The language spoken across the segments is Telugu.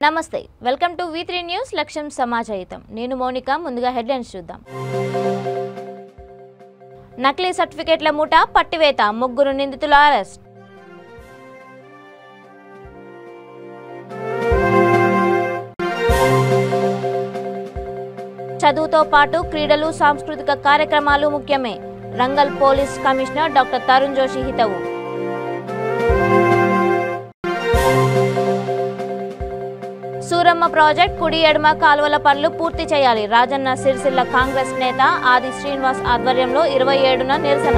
నమస్తే వెల్కమ్ టు V3 న్యూస్ లక్ష్యం సమాజాయితం నేను మౌనిక ముందుగా హెడ్లైన్స్ చూద్దాం నకిలీ సర్టిఫికెట్ల ముఠా పట్టివేత ముగ్గురు నిందితుల అరెస్ట్ చదువుతో పాటు క్రీడలు సాంస్కృతిక కార్యక్రమాలు ముఖ్యమే Warangal police commissioner doctor Tarun Joshi హితవు సూరమ్మ ప్రాజెక్ట్ కుడి ఎడమ కాలువల పనులు పూర్తి చేయాలి రాజన్న సిరిసిల్ల కాంగ్రెస్ నేత ఆది శ్రీనివాస్ ఆధ్వర్యంలో 27న నిరసన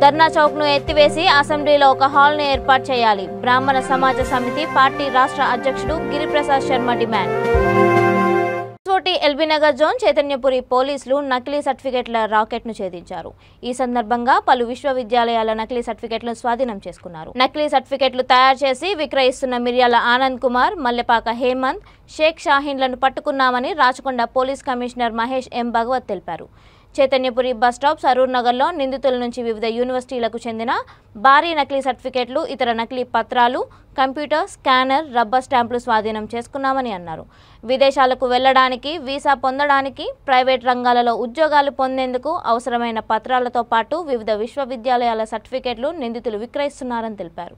ధర్నా చౌక్ ను ఎత్తివేసి అసెంబ్లీలో ఒక హాల్ ను ఏర్పాటు చేయాలి బ్రాహ్మణ సమాజ సమితి పార్టీ రాష్ట్ర అధ్యక్షుడు Giriprasad Sharma demand LB Nagar zone Chaitanyapuri పోలీసులు నకిలీ సర్టిఫికెట్ల రాకెట్ ను ఛేదించారు ఈ సందర్భంగా పలు విశ్వవిద్యాలయాల నకిలీ సర్టిఫికెట్లను స్వాధీనం చేసుకున్నారు నకిలీ సర్టిఫికెట్లు తయారు చేసి విక్రయిస్తున్న మిర్యాల ఆనంద్ కుమార్ మల్లెపాక హేమంత్ షేక్ షాహీన్లను పట్టుకున్నామని రాచకొండ పోలీస్ కమిషనర్ మహేష్ ఎం భగవత్ తెలిపారు చైతన్యపురి బస్ స్టాప్ సరూర్ నగర్లో నిందితుల నుంచి వివిధ యూనివర్సిటీలకు చెందిన భారీ నకిలీ సర్టిఫికెట్లు ఇతర నకిలీ పత్రాలు కంప్యూటర్ స్కానర్ రబ్బర్ స్టాంపులు స్వాధీనం చేసుకున్నామని అన్నారు విదేశాలకు వెళ్లడానికి వీసా పొందడానికి ప్రైవేట్ రంగాలలో ఉద్యోగాలు పొందేందుకు అవసరమైన పత్రాలతో పాటు వివిధ విశ్వవిద్యాలయాల సర్టిఫికెట్లు నిందితులు విక్రయిస్తున్నారని తెలిపారు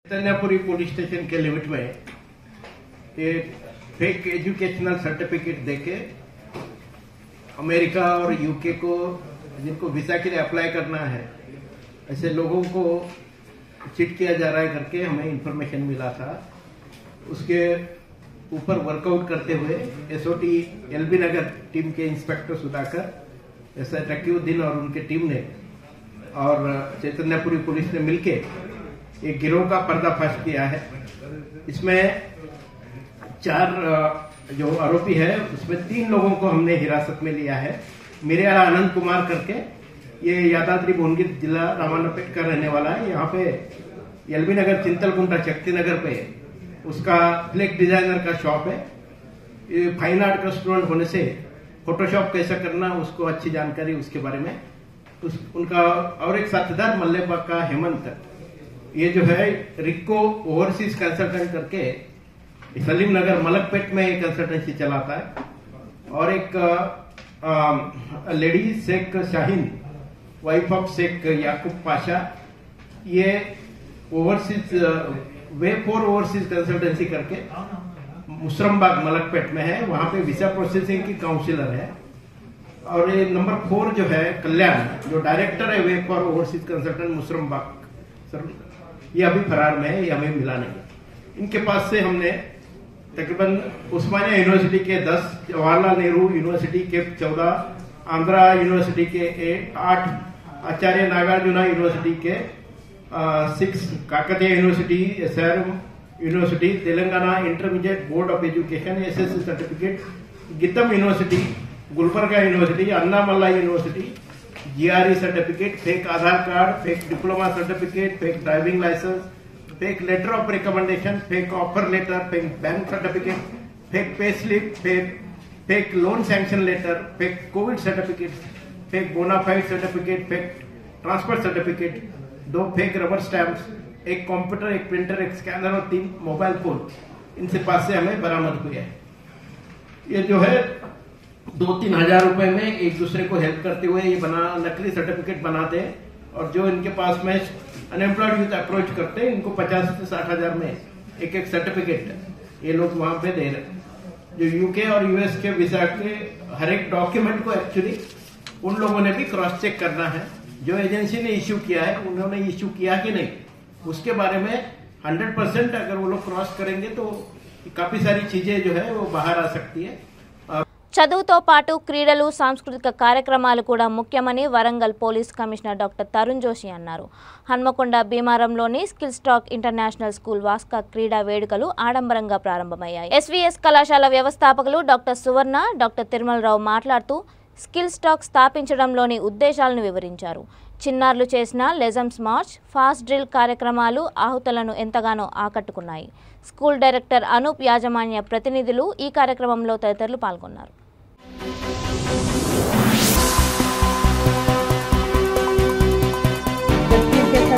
चैतन्यपुरी पुलिस स्टेशन के लिमिट में ये फेक एजुकेशनल सर्टिफिकेट देके अमेरिका और यूके को जिनको वीजा के लिए अप्लाई करना है ऐसे लोगों को चीट किया जा रहा है करके हमें इंफॉर्मेशन मिला था। उसके ऊपर वर्कआउट करते हुए एसओटी एलबी नगर टीम के इंस्पेक्टर सुधाकर एसआई तकीउद्दीन और उनके टीम ने और चैतन्यपुरी पुलिस ने मिलके एक गिरोह का पर्दाफाश किया है। इसमें 4 जो आरोपी है उसमें 3 लोगों को हमने हिरासत में लिया है। मिर्याला आनंद कुमार करके ये यादाद्री भुवनगिर जिला रामानापेट का रहने वाला है। यहाँ पे एलबी नगर चिंतलकुंटा शक्ति नगर पे उसका फ्लेक डिजाइनर का शॉप है। ये फाइन आर्ट का स्टूडेंट होने से फोटोशॉप कैसा करना उसको अच्छी जानकारी उसके बारे में उनका और एक साथीदार मल्लेपाक का हेमंत ये जो है रिक्को ओवरसीज कंसल्टेंट करके सलीम नगर मलकपेट में एक कंसल्टेंसी चलाता है और एक lady Sheikh Shaheen wife of Sheikh Yakub Pasha ये overseas way for overseas consultancy करके मुसरमबाग मलकपेट में है। वहां पे वीजा प्रोसेसिंग की काउंसिलर है। और ये नंबर 4 जो है कल्याण जो डायरेक्टर है way for overseas consultant Musarambagh sir ये अभी फरार में है। ये हमें मिला नहीं। इनके पास से हमने तकरीबन उस्मानिया यूनिवर्सिटी के 10 जवाहरलाल नेहरू यूनिवर्सिटी के 14 आंध्रा यूनिवर्सिटी के 8 आचार्य नागार्जुना यूनिवर्सिटी के 6 Kakatiya university SRM university Telangana intermediate board of education SSC certificate Gitam university Gulbarga university Annamalai university GRE certificate fake Aadhaar card fake diploma certificate fake driving licence fake letter of recommendation fake offer letter fake bank certificate fake pay slip fake loan sanction letter fake covid certificate fake bonafide certificate fake transfer certificate 2 fake rubber stamps एक कंप्यूटर एक प्रिंटर एक स्कैनर और 3 मोबाइल फोन इनसे पास से हमें बरामद हुए हैं। ये जो है 2-3 हजार रुपए में एक दूसरे को हेल्प करते हुए ये नकली सर्टिफिकेट बनाते हैं और जो इनके पास में अनएम्प्लॉयड यूथ अप्रोच करते हैं इनको 50 से 60 हजार में एक सर्टिफिकेट ये लोग वहां पे दे रहे हैं। जो यूके और यूएस के वीजा के हर एक डॉक्यूमेंट को एक्चुअली उन लोगों ने भी क्रॉस चेक करना है। जो एजेंसी ने इश्यू किया है उन्होंने इश्यू किया कि नहीं उसके बारे में 100% अगर वो लोग क्रॉस करेंगे तो काफी सारी चीजें जो है वो बाहर आ सकती है। చదువుతో పాటు క్రీడలు సాంస్కృతిక కార్యక్రమాలు కూడా ముఖ్యమని Warangal police commissioner doctor Tarun Joshi అన్నారు హన్మకొండ భీమారంలోని స్కిల్ స్టాక్ ఇంటర్నేషనల్ స్కూల్ వాస్కా క్రీడా వేడుకలు ఆడంబరంగా ప్రారంభమయ్యాయి ఎస్వీఎస్ కళాశాల వ్యవస్థాపకులు డాక్టర్ సువర్ణ డాక్టర్ తిరుమలరావు మాట్లాడుతూ స్కిల్ స్టాక్ స్థాపించడంలోని ఉద్దేశాలను వివరించారు చిన్నారులు చేసిన లెజమ్స్ మార్చ్, ఫాస్ట్ డ్రిల్ కార్యక్రమాలు ఆహుతులను ఎంతగానో ఆకట్టుకున్నాయి. స్కూల్ డైరెక్టర్ అనూప్ యాజమాన్య ప్రతినిధులు ఈ కార్యక్రమంలో తదితరులు పాల్గొన్నారు.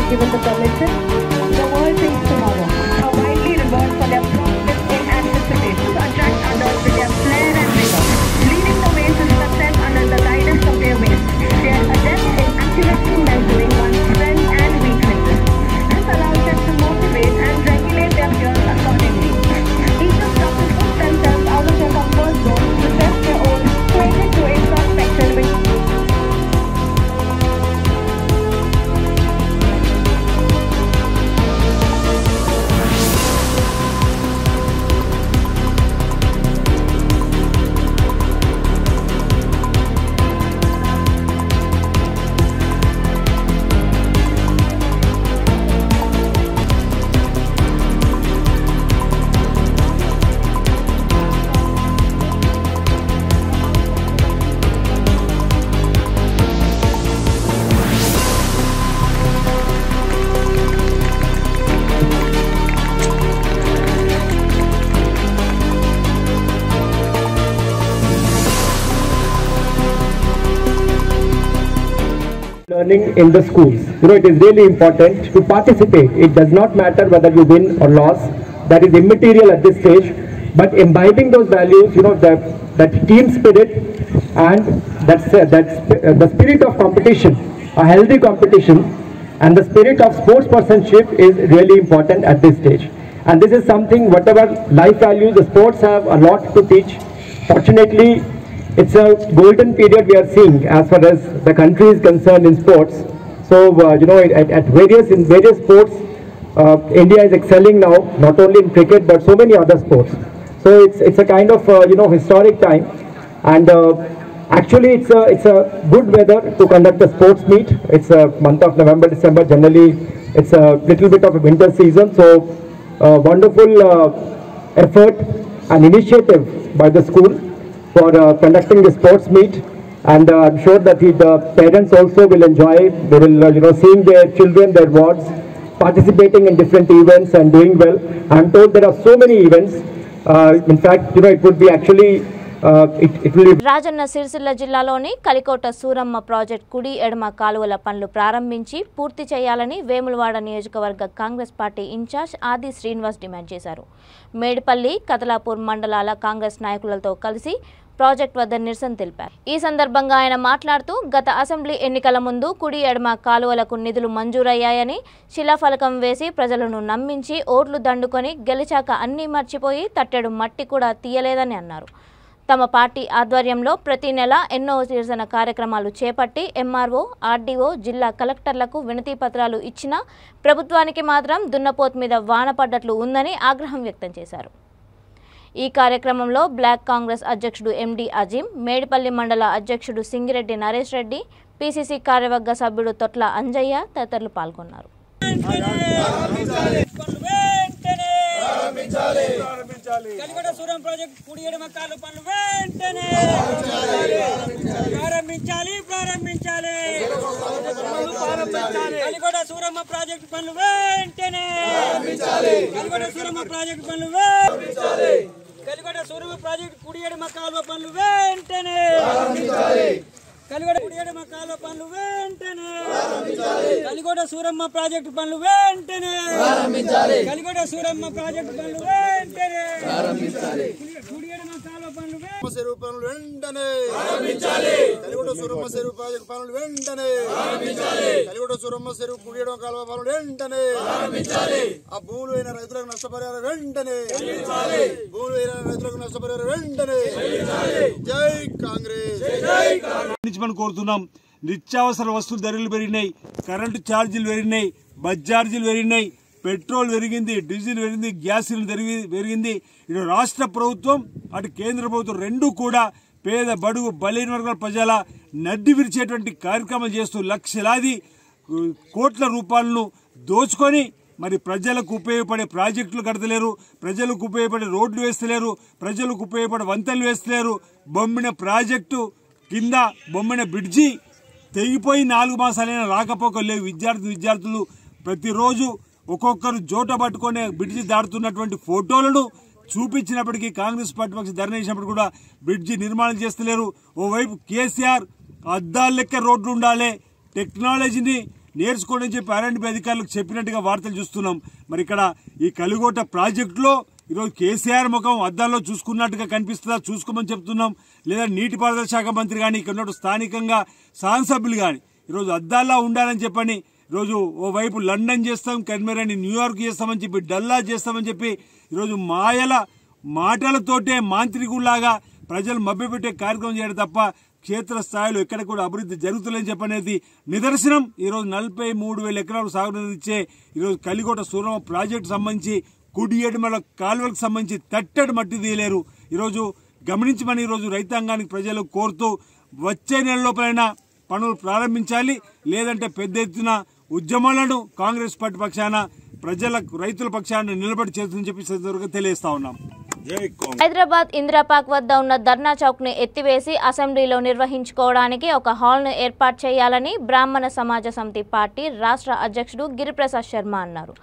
Given the permission, the world thinks tomorrow are widely revered for their promptness in anticipation to attract others with their flair and vigor, leading the way to success under the guidance of their wings. They are adept in accurately measuring one's strengths and weaknesses. This allows them to motivate and regulate their peers accordingly. Each of them will push themselves out of their comfort zone to test their own, training to introspection with learning in the schools. It is really important to participate. It does not matter whether you win or lose. That is immaterial at this stage. But imbibing those values, that team spirit and the spirit of competition, a healthy competition, and the spirit of sportspersonship is really important at this stage. And this is something, whatever life values, the sports have a lot to teach. Fortunately, it's a golden period we are seeing as far as the country is concerned in sports. So, at various sports, India is excelling now, not only in cricket but so many other sports. So it's a kind of historic time, and actually it's a good weather to conduct a sports meet. It's a month of November, December. Generally, it's a little bit of a winter season. So, wonderful effort and initiative by the school for conducting the sports meet, and I'm sure that the parents also will enjoy. They will, seeing their children, their wards, participating in different events and doing well. I'm told there are so many events. In fact, it would be actually. Rajanna Sircilla జిల్లాలోని కలికోట సూరమ్మ ప్రాజెక్ట్ కుడి ఎడమ కాలువల పనులు ప్రారంభించి పూర్తి చేయాలని వేములవాడ నియోజకవర్గ కాంగ్రెస్ పార్టీ ఇన్ఛార్జ్ ఆది శ్రీనివాస్ డిమాండ్ చేశారు. మేడిపల్లి, కదలాపూర్ మండలాల కాంగ్రెస్ నాయకులతో కలిసి ప్రాజెక్ట్ వద్ద నిరసన తెలిపారు. ఈ సందర్భంగా ఆయన మాట్లాడుతూ గత అసెంబ్లీ ఎన్నికల ముందు కుడి ఎడమ కాలువలకు నిధులు మంజూరయ్యాయని, శిలాఫలకం వేసి ప్రజలను నమ్మించి ఓట్లు దండుకొని గెలిచాక అన్నీ మర్చిపోయి తట్టెడు మట్టి కూడా తీయలేదని అన్నారు. తమ పార్టీ ఆధ్వర్యంలో ప్రతి నెల ఎన్నో నిరసన కార్యక్రమాలు చేపట్టి ఎంఆర్ఓ, ఆర్డీఓ, జిల్లా కలెక్టర్లకు వినతి పత్రాలు ఇచ్చినా ప్రభుత్వానికి మాత్రం దున్నపోతు మీద వాన పడ్డట్లు ఉందని ఆగ్రహం వ్యక్తం చేశారు. ఈ కార్యక్రమంలో బ్లాక్ కాంగ్రెస్ అధ్యక్షుడు ఎండి అజీం, మేడిపల్లి మండల అధ్యక్షుడు సింగిరెడ్డి నరేష్ రెడ్డి, పిసిసి కార్యవర్గ సభ్యుడు తొట్ల అంజయ్య తదితరులు పాల్గొన్నారు. కలిగొండ సూరం ప్రాజెక్ట్ కుడి ఎడమ కాలువ పనులు వెంటనే ప్రారంభించాలి. కలిగొండ సూరమ్మ ప్రాజెక్ట్ పనులు వెంటనే కలిగొండ సూరమ్మ ప్రాజెక్ట్ కుడి ఎడమ కాలువ పనులు వెంటనే కలిగొండ కుడి ఎడమ కాలువ పనులు వెంటనే కలిగొండ సూరమ్మ ప్రాజెక్టు పనులు వెంటనే కలిగొండ సూరమ్మ ప్రాజెక్టు పనులు వెంటనే కుడి ఎడమ కాలువ పనులు చెరువు పనులు వెంటనే కలిగొండ సూరమ్మ చెరువు ప్రాజెక్టు పనులు వెంటనే కలిగొండ సూరమ్మ చెరువు కుడి ఎడమ కాలువ పనులు వెంటనే ఆ భూములు అయిన రైతులకు నష్టపరిహారం వెంటనే వెంటనే జై కాంగ్రెస్ కోరుతున్నాం. నిత్యావసర వస్తువుల ధరలు పెరిగినాయి, కరెంటు ఛార్జీలు పెరిగినాయి, బస్ ఛార్జీలు పెరిగినాయి, పెట్రోల్ పెరిగింది, డీజిల్ పెరిగింది, గ్యాస్ పెరిగింది. ఇటు రాష్ట్ర ప్రభుత్వం అటు కేంద్ర ప్రభుత్వం రెండూ కూడా పేద బడుగు బలైన వర్గాల ప్రజల నడ్డి విరిచేటువంటి కార్యక్రమం చేస్తూ లక్షలాది కోట్ల రూపాయలను దోచుకొని మరి ప్రజలకు ఉపయోగపడే ప్రాజెక్టులు కడతలేరు, ప్రజలకు ఉపయోగపడే రోడ్లు వేస్తలేరు, ప్రజలకు ఉపయోగపడే వంతెనలు వేస్తలేరు. బొమ్మిన ప్రాజెక్టు కింద బొమ్మిన బ్రిడ్జి తెగిపోయి 4 మాసాలైనా రాకపోకలు లేవు. విద్యార్థులు ప్రతిరోజు ఒక్కొక్కరు జోట పట్టుకొని బ్రిడ్జి దాటుతున్నటువంటి ఫోటోలను చూపించినప్పటికీ కాంగ్రెస్ పార్టీ పక్షం ధర్నా చేసినప్పుడు కూడా బ్రిడ్జి నిర్మాణం చేస్తలేరు. ఓవైపు కేసీఆర్ అద్దాల లెక్క రోడ్లు ఉండాలి, టెక్నాలజీని నేర్చుకోండి అని చెప్పి ఆర్ఎండ్బి అధికారులకు చెప్పినట్టుగా వార్తలు చూస్తున్నాం. మరి ఇక్కడ ఈ కలిగోట ప్రాజెక్టులో ఈరోజు కేసీఆర్ ముఖం అద్దాల్లో చూసుకున్నట్టుగా కనిపిస్తుందా, చూసుకోమని చెప్తున్నాం. లేదా నీటిపారుదల శాఖ మంత్రి కానీ ఇక్కడ ఉన్న స్థానికంగా శాసనసభ్యులు కానీ ఈరోజు అద్దాల్లో ఉండాలని చెప్పని ఈరోజు ఓవైపు లండన్ చేస్తాం, కెన్మెరాని న్యూయార్క్ చేస్తామని చెప్పి, డల్లా చేస్తామని చెప్పి ఈరోజు మాటలతోటే మాంత్రికుల్లాగా ప్రజలు మభ్యపెట్టే కార్యక్రమం చేయడం తప్ప క్షేత్రస్థాయిలో ఎక్కడ కూడా అభివృద్ధి జరుగుతుందని చెప్పనేది నిదర్శనం. ఈరోజు 43,000 ఎకరాలు సాగునీరిచ్చే ఈరోజు కలిగోట సూరమ్మ ప్రాజెక్టు సంబంధించి కుడి ఎడమల కాలువలకు సంబంధించి తట్టడి మట్టి తీయలేరు. ఈరోజు గమనించమని ఈరోజు రైతాంగానికి ప్రజలు కోరుతూ వచ్చే నెల లోపలైనా పనులు ప్రారంభించాలి, లేదంటే పెద్ద ఎత్తున ఉద్యమాలను కాంగ్రెస్ పార్టీ పక్షాన రైతుల పక్షాన నిలబడి చేస్తుందని చెప్పి తెలియజేస్తా ఉన్నాం. హైదరాబాద్ ఇందిరాపార్క్ వద్ద ఉన్న ధర్నా చౌక్ ను ఎత్తివేసి అసెంబ్లీలో నిర్వహించుకోవడానికి ఒక హాల్ ను ఏర్పాటు చేయాలని బ్రాహ్మణ సమాజ సమితి పార్టీ రాష్ట్ర అధ్యక్షుడు గిరిప్రసాద్ శర్మ అన్నారు.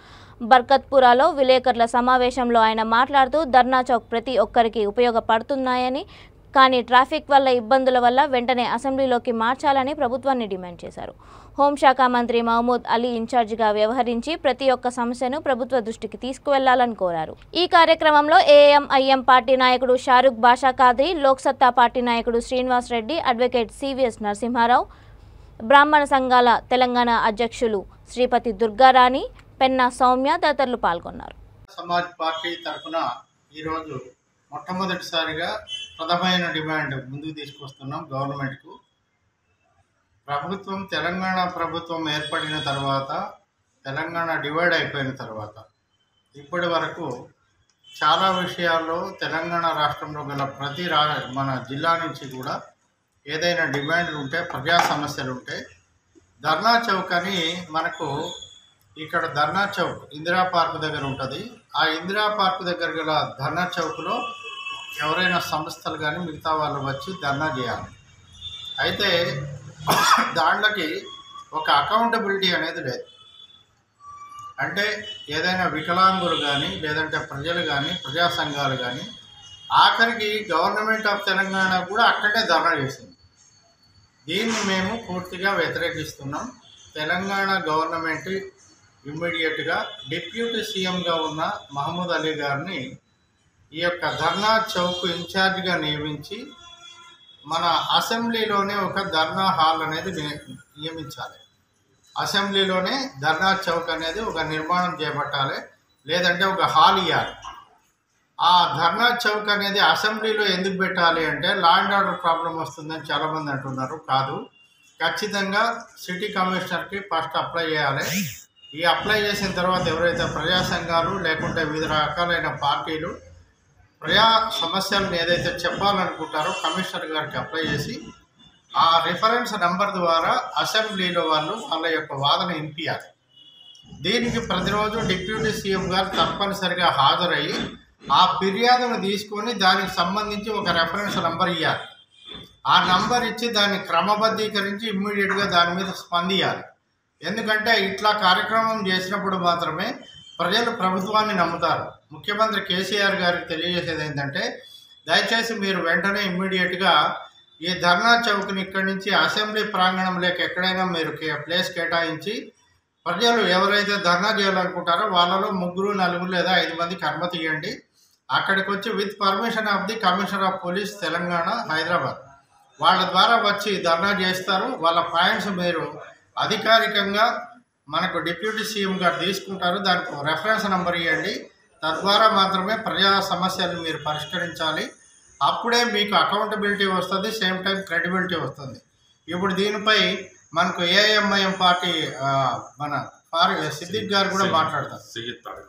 బర్కత్పురాలో విలేకరుల సమావేశంలో ఆయన మాట్లాడుతూ ధర్నా చౌక్ ప్రతి ఒక్కరికి ఉపయోగపడుతున్నాయని, కానీ ట్రాఫిక్ వల్ల ఇబ్బందుల వల్ల వెంటనే అసెంబ్లీలోకి మార్చాలని ప్రభుత్వాన్ని డిమాండ్ చేశారు. హోంశాఖ మంత్రి మహమూద్ అలీ ఇన్ఛార్జిగా వ్యవహరించి ప్రతి ఒక్క సమస్యను ప్రభుత్వ దృష్టికి తీసుకువెళ్లాలని కోరారు. ఈ కార్యక్రమంలో ఏఎంఐఎం పార్టీ నాయకుడు షారుఖ్ బాషా ఖాద్రీ, లోక్సత్తా పార్టీ నాయకుడు శ్రీనివాస్ రెడ్డి, అడ్వకేట్ సివిఎస్ నరసింహారావు, బ్రాహ్మణ సంఘాల తెలంగాణ అధ్యక్షులు శ్రీపతి దుర్గారాణి, పెన్నా సౌమ్య తదితరులు పాల్గొన్నారు. సమాజ్ పార్టీ తరఫున ఈరోజు మొట్టమొదటిసారిగా ప్రధానమైన డిమాండ్ ముందుకు తీసుకొస్తున్నాం. గవర్నమెంట్కు తెలంగాణ ప్రభుత్వం ఏర్పడిన తర్వాత, తెలంగాణ డివైడ్ అయిపోయిన తర్వాత ఇప్పటి వరకు చాలా విషయాల్లో తెలంగాణ రాష్ట్రంలో గల ప్రతి మన జిల్లా నుంచి కూడా ఏదైనా డిమాండ్లు ఉంటే, ప్రజా సమస్యలు ఉంటే ధర్నా చౌక్ అని మనకు ఇక్కడ ధర్నా చౌక్ ఇందిరా పార్క్ దగ్గర ఉంటుంది. ఆ ఇందిరా పార్క్ దగ్గర గల ధర్నా చౌక్లో ఎవరైనా సంస్థలు కానీ మిగతా వాళ్ళు వచ్చి ధర్నా చేయాలి. అయితే దాంట్లోకి ఒక అకౌంటబిలిటీ అనేది లేదు. అంటే ఏదైనా వికలాంగులు కానీ, లేదంటే ప్రజలు కానీ, ప్రజా సంఘాలు కానీ, ఆఖరికి గవర్నమెంట్ ఆఫ్ తెలంగాణ కూడా అక్కడే ధర్నా చేసింది. దీన్ని మేము పూర్తిగా వ్యతిరేకిస్తున్నాం. తెలంగాణ గవర్నమెంట్ ఇమ్మీడియట్గా డిప్యూటీ సీఎంగా ఉన్న మహమూద్ అలీ గారిని ఈ యొక్క ధర్నా చౌక్ ఇన్ఛార్జిగా నియమించి మన అసెంబ్లీలోనే ఒక ధర్నా హాల్ అనేది నియమించాలి. అసెంబ్లీలోనే ధర్నా చౌక్ అనేది ఒక నిర్మాణం చేపట్టాలి, లేదంటే ఒక హాల్ ఇవ్వాలి. ఆ ధర్నా చౌక్ అనేది అసెంబ్లీలో ఎందుకు పెట్టాలి అంటే లా అండ్ ఆర్డర్ ప్రాబ్లం వస్తుందని చాలామంది అంటున్నారు. కాదు, ఖచ్చితంగా సిటీ కమిషనర్కి ఫస్ట్ అప్లై చేయాలి. ఈ అప్లై చేసిన తర్వాత ఎవరైతే ప్రజా సంఘాలు లేకుంటే వివిధ రకాలైన పార్టీలు ప్రజా సమస్యలను ఏదైతే చెప్పాలనుకుంటారో కమిషనర్ గారికి అప్లై చేసి ఆ రిఫరెన్స్ నెంబర్ ద్వారా అసెంబ్లీలో వాళ్ళ యొక్క వాదన వినిపించాలి. దీనికి ప్రతిరోజు డిప్యూటీ సీఎం గారు తప్పనిసరిగా హాజరయ్యి ఆ ఫిర్యాదును తీసుకొని దానికి సంబంధించి ఒక రెఫరెన్స్ నెంబర్ ఇవ్వాలి. ఆ నంబర్ ఇచ్చి దాన్ని క్రమబద్ధీకరించి ఇమ్మీడియట్గా దాని మీద స్పందించాలి. ఎందుకంటే ఇట్లా కార్యక్రమం చేసినప్పుడు మాత్రమే ప్రజలు ప్రభుత్వాన్ని నమ్ముతారు. ముఖ్యమంత్రి కేసీఆర్ గారికి తెలియజేసేది ఏంటంటే, దయచేసి మీరు వెంటనే ఇమ్మీడియట్గా ఈ ధర్నా చౌక్ని ఇక్కడి నుంచి అసెంబ్లీ ప్రాంగణంలోకి ఎక్కడైనా మీరు ప్లేస్ కేటాయించి ప్రజలు ఎవరైతే ధర్నా చేయాలనుకుంటారో వాళ్ళలో 3, 4 లేదా 5 మందికి అనుమతి ఇవ్వండి. అక్కడికి వచ్చి with permission of the commissioner of police Telangana Hyderabad వాళ్ళ ద్వారా వచ్చి ధర్నా చేస్తారు. వాళ్ళ పాయింట్స్ మీరు అధికారికంగా మనకు డిప్యూటీ సీఎం గారు తీసుకుంటారు. దానికి రెఫరెన్స్ నెంబర్ ఇవ్వండి. తద్వారా మాత్రమే ప్రజా సమస్యలను మీరు పరిష్కరించాలి. అప్పుడే మీకు అకౌంటబిలిటీ వస్తుంది, సేమ్ టైం క్రెడిబిలిటీ వస్తుంది. ఇప్పుడు దీనిపై మనకు ఏఎంఐఎం పార్టీ మన సిద్దిక్ గారు కూడా మాట్లాడతారు.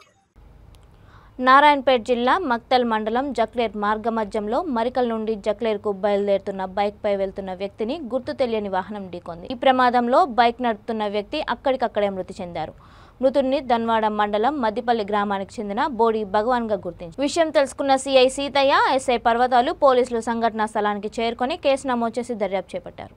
నారాయణపేట జిల్లా మక్తల్ మండలం జక్లేర్ మార్గమధ్యంలో మరికల్ నుండి జక్లేర్కు బయలుదేరుతున్న బైక్పై వెళ్తున్న వ్యక్తిని గుర్తు తెలియని వాహనం ఢీకొంది. ఈ ప్రమాదంలో బైక్ నడుపుతున్న వ్యక్తి అక్కడికక్కడే మృతి చెందారు. మృతుడిని దన్వాడ మండలం మద్దిపల్లి గ్రామానికి చెందిన బోడి భగవాన్గా గుర్తించారు. విషయం తెలుసుకున్న సిఐ సీతయ్య, ఎస్ఐ పర్వతాలు పోలీసులు సంఘటనా స్థలానికి చేరుకొని కేసు నమోదు చేసి దర్యాప్తు చేపట్టారు.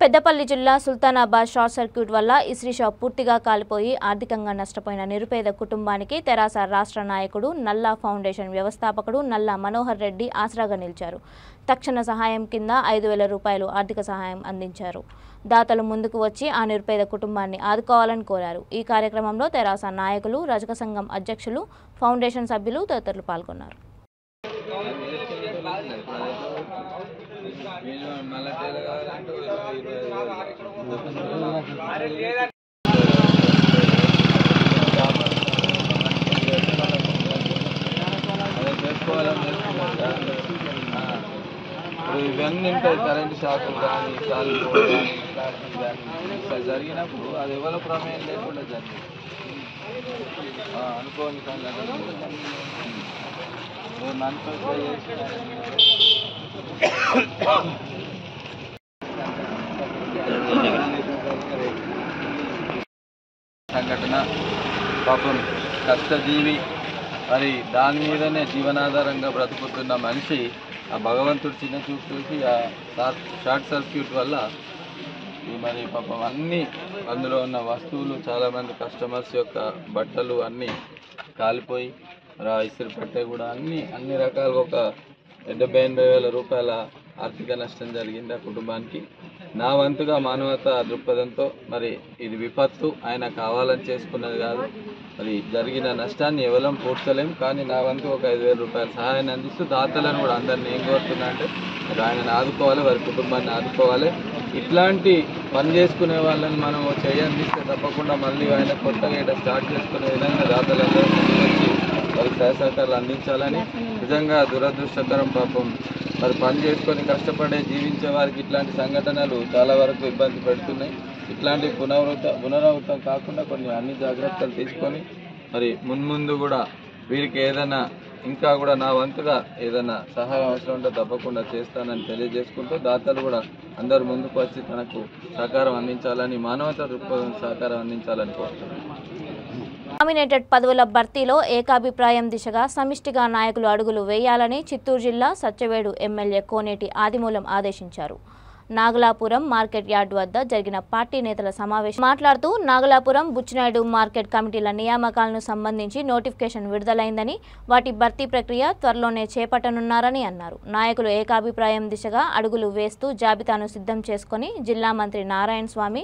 పెద్దపల్లి జిల్లా సుల్తానాబాద్ షార్ట్ సర్క్యూట్ వల్ల ఇస్త్రీ షాప్ పూర్తిగా కాలిపోయి ఆర్థికంగా నష్టపోయిన నిరుపేద కుటుంబానికి తెరాస రాష్ట్ర నాయకుడు నల్లా ఫౌండేషన్ వ్యవస్థాపకుడు నల్లా మనోహర్ రెడ్డి ఆసరాగా నిలిచారు. తక్షణ సహాయం కింద 5,000 రూపాయలు ఆర్థిక సహాయం అందించారు. దాతలు ముందుకు వచ్చి ఆ నిరుపేద కుటుంబాన్ని ఆదుకోవాలని కోరారు. ఈ కార్యక్రమంలో తెరాస నాయకులు, రజక సంఘం అధ్యక్షులు, ఫౌండేషన్ సభ్యులు తదితరులు పాల్గొన్నారు. ఇవన్నీ ఉంటాయి, కరెంటు షాకులు కానీ కాలిపోవడం కానీ ఇట్లా జరిగినప్పుడు అది ఎవరి ప్రమేయం లేకుండా జరిగింది. అనుకోని సంఘటన. పాపం కష్టజీవి, మరి దాని మీదనే జీవనాధారంగా బ్రతుకుతున్న మనిషి ఆ భగవంతుడు చిన్న చూపు చూసి ఆ షార్ట్ సర్క్యూట్ వల్ల మరి పాపం అన్నీ అందులో ఉన్న వస్తువులు, చాలామంది కస్టమర్స్ యొక్క బట్టలు అన్నీ కాలిపోయి, ఇస్త్రీ పెట్టే కూడా అన్ని రకాలుగా ఒక 70,000 రూపాయల ఆర్థిక నష్టం జరిగింది ఆ కుటుంబానికి. నా వంతుగా మానవతా దృక్పథంతో మరి ఇది విపత్తు, ఆయన కావాలని చేసుకున్నది కాదు, మరి జరిగిన నష్టాన్ని ఎవరం పూడ్చలేం, కానీ నా వంతు ఒక 5,000 రూపాయల సహాయాన్ని అందిస్తూ దాతలను కూడా అందరినీ ఏం కోరుతున్నా అంటే మరి ఆయనను ఆదుకోవాలి, వారి కుటుంబాన్ని ఆదుకోవాలి. ఇట్లాంటి పని చేసుకునే వాళ్ళని మనం చేయందిస్తే తప్పకుండా మళ్ళీ ఆయన కొత్తగా ఇక్కడ స్టార్ట్ చేసుకునే విధంగా దాతలందరూ ముందుకొచ్చి వారికి సహకారాలు అందించాలని. నిజంగా దురదృష్టకరం, పాపం మరి పని చేసుకొని కష్టపడే జీవించే వారికి ఇట్లాంటి సంఘటనలు చాలా వరకు ఇబ్బంది పెడుతున్నాయి. ఇట్లాంటి పునరావృతం కాకుండా కొన్ని అన్ని జాగ్రత్తలు తీసుకొని మరి మున్ముందు కూడా వీరికి ఏదైనా ఇంకా కూడా నా వంతుగా ఏదైనా సహాయం అవసరం ఉంటే తప్పకుండా చేస్తానని తెలియజేసుకుంటూ దాతలు కూడా అందరూ ముందుకు వచ్చి తనకు సహకారం అందించాలని, మానవతా దృక్పథం సహకారం అందించాలని కోరుతున్నాను. నామినేటెడ్ పదవుల భర్తీలో ఏకాభిప్రాయం దిశగా సమిష్టిగా నాయకులు అడుగులు వేయాలని చిత్తూరు జిల్లా సత్యవేడు ఎమ్మెల్యే కోనేటి ఆదిమూలం ఆదేశించారు. నాగలాపురం మార్కెట్ యార్డు వద్ద జరిగిన పార్టీ నేతల సమావేశం మాట్లాడుతూ నాగలాపురం, బుచ్చినాయుడు మార్కెట్ కమిటీల నియామకాలను సంబంధించి నోటిఫికేషన్ విడుదలైందని, వాటి భర్తీ ప్రక్రియ త్వరలోనే చేపట్టనున్నారని అన్నారు. నాయకులు ఏకాభిప్రాయం దిశగా అడుగులు వేస్తూ జాబితాను సిద్ధం చేసుకుని జిల్లా మంత్రి నారాయణ స్వామి,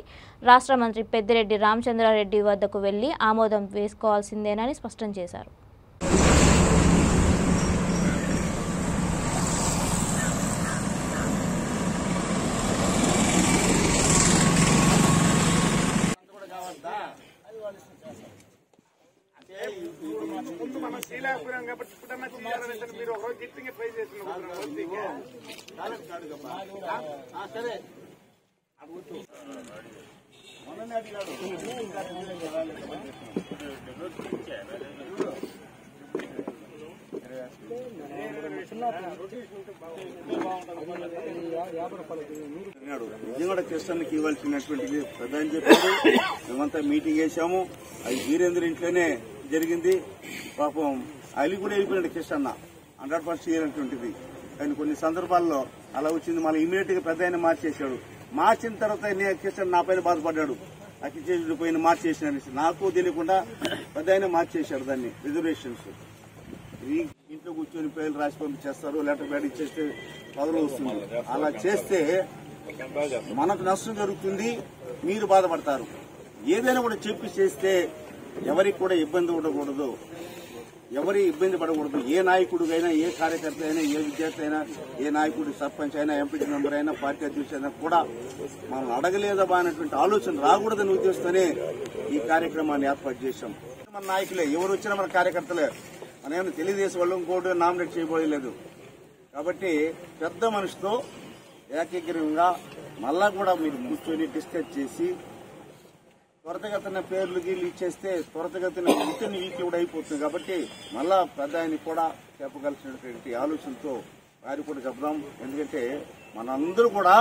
రాష్ట్ర మంత్రి పెద్దిరెడ్డి రామచంద్రారెడ్డి వద్దకు వెళ్లి ఆమోదం వేసుకోవాల్సిందేనని స్పష్టం చేశారు. విజయవాడ కృష్ణానికి ఇవ్వాల్సినటువంటిది ప్రధాని చెప్పారు. మేమంతా మీటింగ్ వేసాము, అది వీరేంద్ర ఇంట్లోనే జరిగింది. పాపం అలి కూడా వెళ్ళిపోయినాడు కృష్ణన్న, 100% ఇవ్వాలటువంటిది. కానీ కొన్ని సందర్భాల్లో అలా వచ్చింది. మళ్ళీ ఇమీడియట్ గా పెద్ద ఆయన మార్చేశాడు. మార్చిన తర్వాత కృష్ణ నా పైన బాధపడ్డాడు, అక్కిచేసి పోయిన మార్చేసిన నాకు తెలియకుండా పెద్ద ఆయన మార్చేశాడు దాన్ని. రిజర్వేషన్స్ ఇంట్లో కూర్చొని పేర్లు రాసి పంపించేస్తారు, లెటర్ ప్యాడ్ ఇచ్చేస్తే పదవులు వస్తుంది. అలా చేస్తే మనకు నష్టం జరుగుతుంది, మీరు బాధపడతారు. ఏదైనా కూడా చెప్పి చేస్తే ఎవరికి కూడా ఇబ్బంది ఉండకూడదు, ఎవరి ఇబ్బంది పడకూడదు. ఏ నాయకుడికైనా, ఏ కార్యకర్త అయినా, ఏ విద్యార్థి అయినా, ఏ నాయకుడి సర్పంచ్ అయినా, ఎంపీ మెంబర్ అయినా, పార్టీ అధ్యక్షుడైనా కూడా మనం అడగలేదబా అనేటువంటి ఆలోచన రాకూడదని ఉద్దేశంతోనే ఈ కార్యక్రమాన్ని ఏర్పాటు చేశాం. మన నాయకులే, ఎవరు వచ్చినా మన కార్యకర్తలే. మనమేమైనా తెలుగుదేశం వాళ్ళు ఇంకోటి నామినేట్ చేయబోయలేదు. కాబట్టి పెద్ద మనిషితో ఏకీకరంగా మళ్ళా కూడా మీరు కూర్చొని డిస్కస్ చేసి త్వరతగతిన పేర్లు గీళ్ళు ఇచ్చేస్తే త్వరతగతిన విత్ వీక్ కూడా అయిపోతుంది. కాబట్టి మళ్ళా పెద్ద ఆయన కూడా చెప్పగలిసినటువంటి ఆలోచనతో వారికి కూడా చెప్దాం. ఎందుకంటే మనందరూ కూడా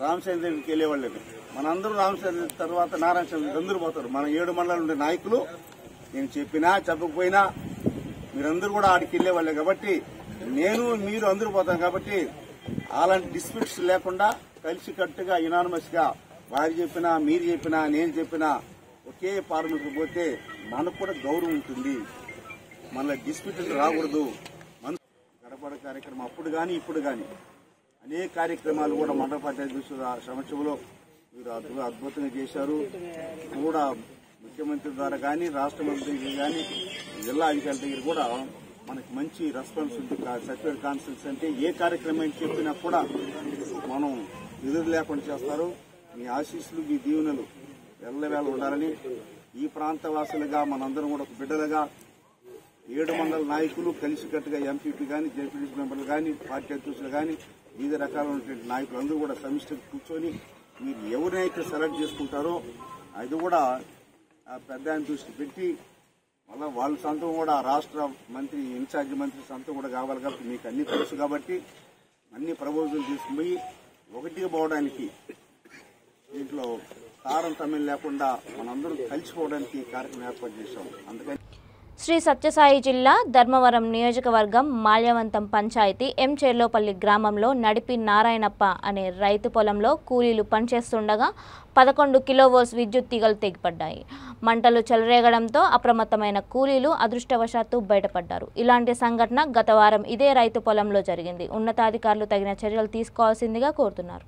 రామచంద్రుడికి వెళ్ళేవాళ్ళని, మనందరూ రామచంద్ర తర్వాత నారాయణ చంద్రుడికి అందరూ పోతారు. మన 7 మండలాలు ఉండే నాయకులు నేను చెప్పినా చెప్పకపోయినా మీరందరూ కూడా ఆడికి వెళ్ళేవాళ్ళే. కాబట్టి నేను మీరు అందరూ పోతాం. కాబట్టి అలాంటి డిస్ప్యూట్స్ లేకుండా కలిసికట్టుగా యునానిమస్గా వారు చెప్పినా మీరు చెప్పినా నేను చెప్పినా ఒకే ఫార్ములకు పోతే మనకు కూడా గౌరవం ఉంటుంది. మన డిస్ప్యూట్లు రాకూడదు. మన గడపడ కార్యక్రమం అప్పుడు కానీ ఇప్పుడు కానీ అనేక కార్యక్రమాలు కూడా మండల పార్టీ అధ్యక్షుల సమక్షంలో మీరు అద్భుతంగా చేశారు. కూడా ముఖ్యమంత్రి ద్వారా కానీ రాష్ట్ర మంత్రి కానీ జిల్లా అధికారుల దగ్గర కూడా మనకి మంచి రెస్పాన్స్ ఉంది. సర్టిఫికేట్ కాన్ఫరెన్స్ అంటే ఏ కార్యక్రమం చెప్పినా కూడా మనం ఎదురు లేకుండా చేస్తారు. మీ ఆశీస్సులు మీ దీవెనలు ఎల్లవేళ ఉండాలని ఈ ప్రాంత వాసులుగా మనందరం కూడా ఒక బిడ్డలుగా 7 మండల నాయకులు కలిసికట్టుగా ఎంపీపీ కానీ జెడ్పీటీసీ మెంబర్లు కానీ పార్టీ అధ్యక్షులు కానీ వివిధ రకాలైనటువంటి నాయకులు అందరూ కూడా సమిష్టిగా కూర్చొని మీరు ఎవరినైతే సెలెక్ట్ చేసుకుంటారో అది కూడా పెద్ద ఆయన దృష్టి పెట్టి మళ్ళీ వాళ్ళ సొంతం కూడా రాష్ట్ర మంత్రి ఇన్ఛార్జి మంత్రి సొంతం కూడా కావాలి కాబట్టి మీకు అన్ని తెలుసు కాబట్టి అన్ని ప్రపోజల్ తీసుకుపోయి ఒకటిగా పోవడానికి దీంట్లో తారతమ్యం లేకుండా మనందరూ కలిసిపోవడానికి కార్యక్రమం ఏర్పాటు చేశాం. అందుకని శ్రీ సత్యసాయి జిల్లా ధర్మవరం నియోజకవర్గం మాల్యవంతం పంచాయతీ ఎం చెర్లోపల్లి గ్రామంలో నడిపి నారాయణప్ప అనే రైతు పొలంలో కూలీలు పనిచేస్తుండగా 11 కిలోవోల్ట్స్ విద్యుత్ తీగలు తెగిపడ్డాయి. మంటలు చెలరేగడంతో అప్రమత్తమైన కూలీలు అదృష్టవశాత్తు బయటపడ్డారు. ఇలాంటి సంఘటన గత వారం ఇదే రైతు పొలంలో జరిగింది. ఉన్నతాధికారులు తగిన చర్యలు తీసుకోవాల్సిందిగా కోరుతున్నారు.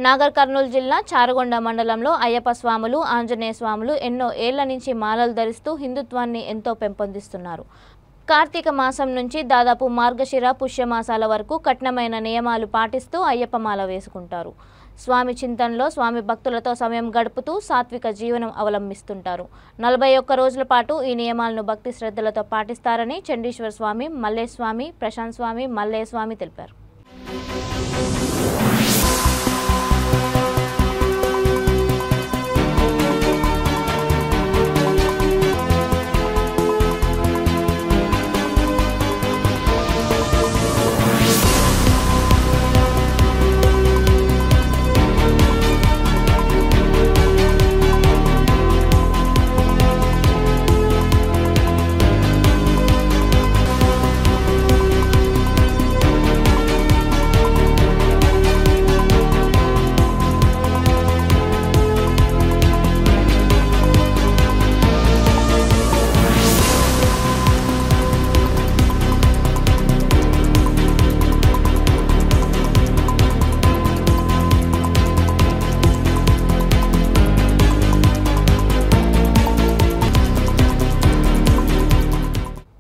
నాగర్ కర్నూలు జిల్లా చారగొండ మండలంలో అయ్యప్ప స్వాములు ఆంజనేయ స్వాములు ఎన్నో ఏళ్ల నుంచి మాలలు ధరిస్తూ హిందుత్వాన్ని ఎంతో పెంపొందిస్తున్నారు. కార్తీక మాసం నుంచి దాదాపు మార్గశిర పుష్యమాసాల వరకు కఠినమైన నియమాలు పాటిస్తూ అయ్యప్ప మాల వేసుకుంటారు. స్వామి చింతనలో స్వామి భక్తులతో సమయం గడుపుతూ సాత్విక జీవనం అవలంబిస్తుంటారు. 41 రోజుల పాటు ఈ నియమాలను భక్తి శ్రద్ధలతో పాటిస్తారని చండీశ్వర స్వామి, మల్లేశ్ స్వామి, ప్రశాంత్ స్వామి, మల్లేశ్ స్వామి తెలిపారు.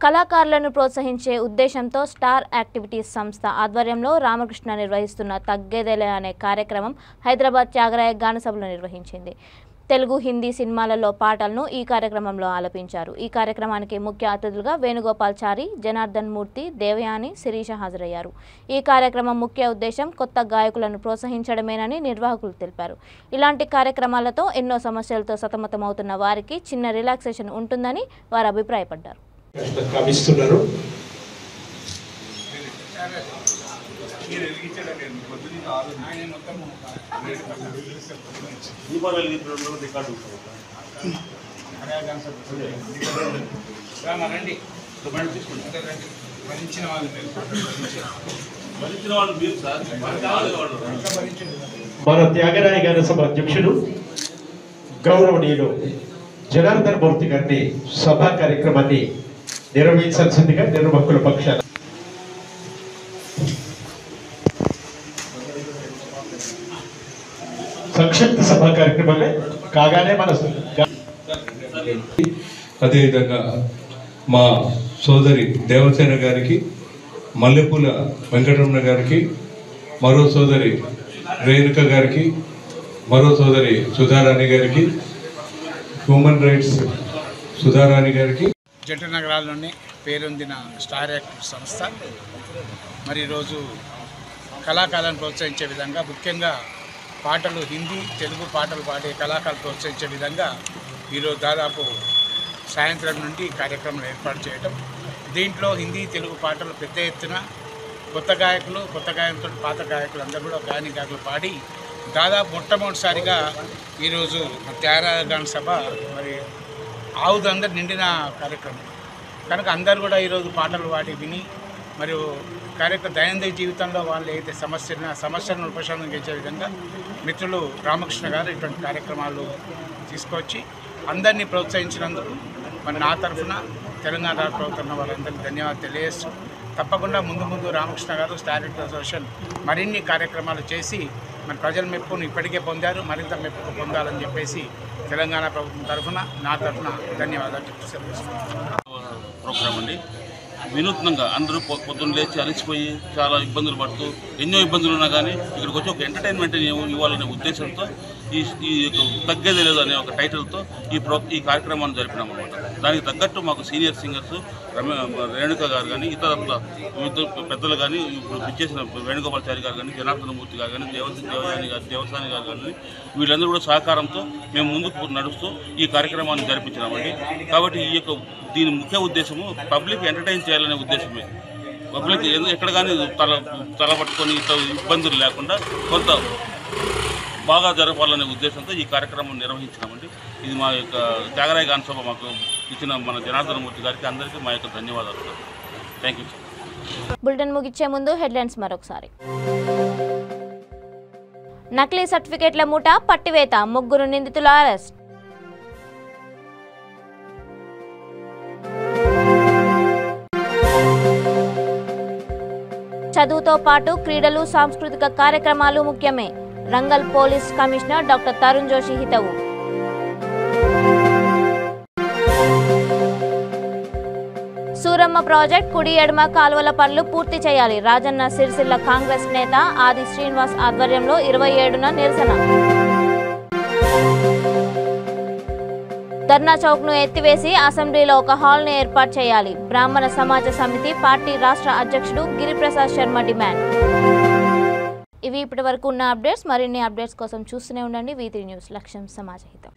కళాకారులను ప్రోత్సహించే ఉద్దేశంతో స్టార్ యాక్టివిటీస్ సంస్థ ఆధ్వర్యంలో రామకృష్ణ నిర్వహిస్తున్న తగ్గేదేలే అనే కార్యక్రమం హైదరాబాద్ త్యాగరాయ గానసభలో నిర్వహించింది. తెలుగు, హిందీ సినిమాలలో పాటలను ఈ కార్యక్రమంలో ఆలపించారు. ఈ కార్యక్రమానికి ముఖ్య అతిథులుగా వేణుగోపాల్చారి, జనార్దన్ మూర్తి, దేవయాని, శిరీష హాజరయ్యారు. ఈ కార్యక్రమం ముఖ్య ఉద్దేశం కొత్త గాయకులను ప్రోత్సహించడమేనని నిర్వాహకులు తెలిపారు. ఇలాంటి కార్యక్రమాలతో ఎన్నో సమస్యలతో సతమతమవుతున్న వారికి చిన్న రిలాక్సేషన్ ఉంటుందని వారు అభిప్రాయపడ్డారు. కమిస్తున్నారు. మన త్యాగరాయ గాన సభ అధ్యక్షుడు గౌరవనీయులు జనార్దన్ మూర్తి గారిని సభా కార్యక్రమాన్ని నిర్వహించాల్సిందిగా నిర్వాహకుల పక్షాన సంక్షిప్త సభా కార్యక్రమాలే కాగానే మన అదేవిధంగా మా సోదరి దేవసేన గారికి, మల్లెపూల వెంకటరమణ గారికి, మరో సోదరి రేణుక గారికి, మరో సోదరి సుధారాణి గారికి, హ్యూమన్ రైట్స్ సుధారాణి గారికి, జంట నగరాల్లోనే పేరొందిన స్టార్ యాక్టివ్ సంస్థ మరి ఈరోజు కళాకారులను ప్రోత్సహించే విధంగా, ముఖ్యంగా పాటలు హిందీ, తెలుగు పాటలు పాడే కళాకారులు ప్రోత్సహించే విధంగా ఈరోజు దాదాపు సాయంత్రం నుండి కార్యక్రమం ఏర్పాటు చేయటం. దీంట్లో హిందీ, తెలుగు పాటలు పెద్ద ఎత్తున కొత్త గాయంతో పాత గాయకులు అందరూ కూడా గాయకులు పాడి దాదాపు మొట్టమొదటిసారిగా ఈరోజు త్యాగరాయ సభ మరి ఆవుదందరూ నిండిన కార్యక్రమం కనుక అందరూ కూడా ఈరోజు పాటలు పాడి విని మరియు దైనందిక జీవితంలో వాళ్ళు ఏదైతే సమస్యలను ఉపశమనం చేసే విధంగా మిత్రులు రామకృష్ణ గారు ఇటువంటి కార్యక్రమాలు తీసుకొచ్చి అందరినీ ప్రోత్సహించినందుకు మరి నా తరఫున తెలంగాణ రాష్ట్ర ప్రభుత్వం వారందరికీ ధన్యవాదాలు తెలియజేస్తూ తప్పకుండా ముందు రామకృష్ణ గారు స్టార్ యాక్టర్స్ అసోసియేషన్ మరిన్ని కార్యక్రమాలు చేసి మరి ప్రజల మెప్పును ఇప్పటికే పొందారు, మరింత మెప్పు పొందాలని చెప్పేసి తెలంగాణ ప్రభుత్వం తరఫున నా తరఫున ధన్యవాదాలు చెప్తున్నాను. ప్రోగ్రామ్ అండి వినూత్నంగా అందరూ పొద్దున్న లేచి అలసిపోయి చాలా ఇబ్బందులు పడుతూ ఎన్నో ఇబ్బందులు ఉన్నా కానీ ఇక్కడికి వచ్చి ఒక ఎంటర్టైన్మెంట్ ఇవ్వాలనే ఉద్దేశంతో ఈ తగ్గేదే లేదు అనే ఒక టైటిల్తో ఈ కార్యక్రమాన్ని జరిపినాం అనమాట. దానికి తగ్గట్టు మాకు సీనియర్ సింగర్స్ రేణుక గారు కానీ ఇతర పెద్దలు కానీ ఇప్పుడు పిచ్చేసిన వేణుగోపాలాచారి గారు కానీ జనార్దనమూర్తి గారు కానీ దేవసాని గారు కానీ వీళ్ళందరూ కూడా సహకారంతో మేము ముందుకు నడుస్తూ ఈ కార్యక్రమాన్ని జరిపించినామండి. కాబట్టి దీని ముఖ్య ఉద్దేశము పబ్లిక్ ఎంటర్టైన్ చేయాలనే ఉద్దేశమే. పబ్లిక్ ఎక్కడ కానీ తల పట్టుకొని ఇబ్బందులు లేకుండా కొంత బాగా జరపాలనే ఉద్దేశంతో ఈ కార్యక్రమం నిర్వహించినామండి. ఇది మా యొక్క త్యాగరాయ గాన సభ మాకు ఇచ్చిన మన జనార్దనమూర్తి గారికి అందరికీ మా యొక్క ధన్యవాదాలు sir. Thank you sir. Bulletin ముగిచ్చే ముందు హెడ్లైన్స్ మరొకసారి. నకిలీ సర్టిఫికేట్ల ముఠా పట్టివేత, 3 నిందితుల అరెస్ట్. చదువుతో పాటు క్రీడలు, సాంస్కృతిక కార్యక్రమాలు ముఖ్యమే, Warangal police commissioner doctor Tarun Joshi హితవు. సూరమ్మ ప్రాజెక్ట్ కుడి ఎడమ కాలువల పనులు పూర్తి చేయాలి, రాజన్న సిరిసిల్ల కాంగ్రెస్ నేత ఆది శ్రీనివాస్ ఆధ్వర్యంలో 27న నిరసన. ధర్నా చౌక్ ను ఎత్తివేసి అసెంబ్లీలో ఒక హాల్ ను ఏర్పాటు చేయాలి, బ్రాహ్మణ సమాజ సమితి పార్టీ రాష్ట్ర అధ్యక్షుడు గిరిప్రసాద్ శర్మ డిమాండ్. ఇవి ఇప్పటి వరకు ఉన్న అప్డేట్స్. మరిన్ని అప్డేట్స్ కోసం చూస్తూనే ఉండండి V3 న్యూస్. లక్ష్యం సమాజ హితం.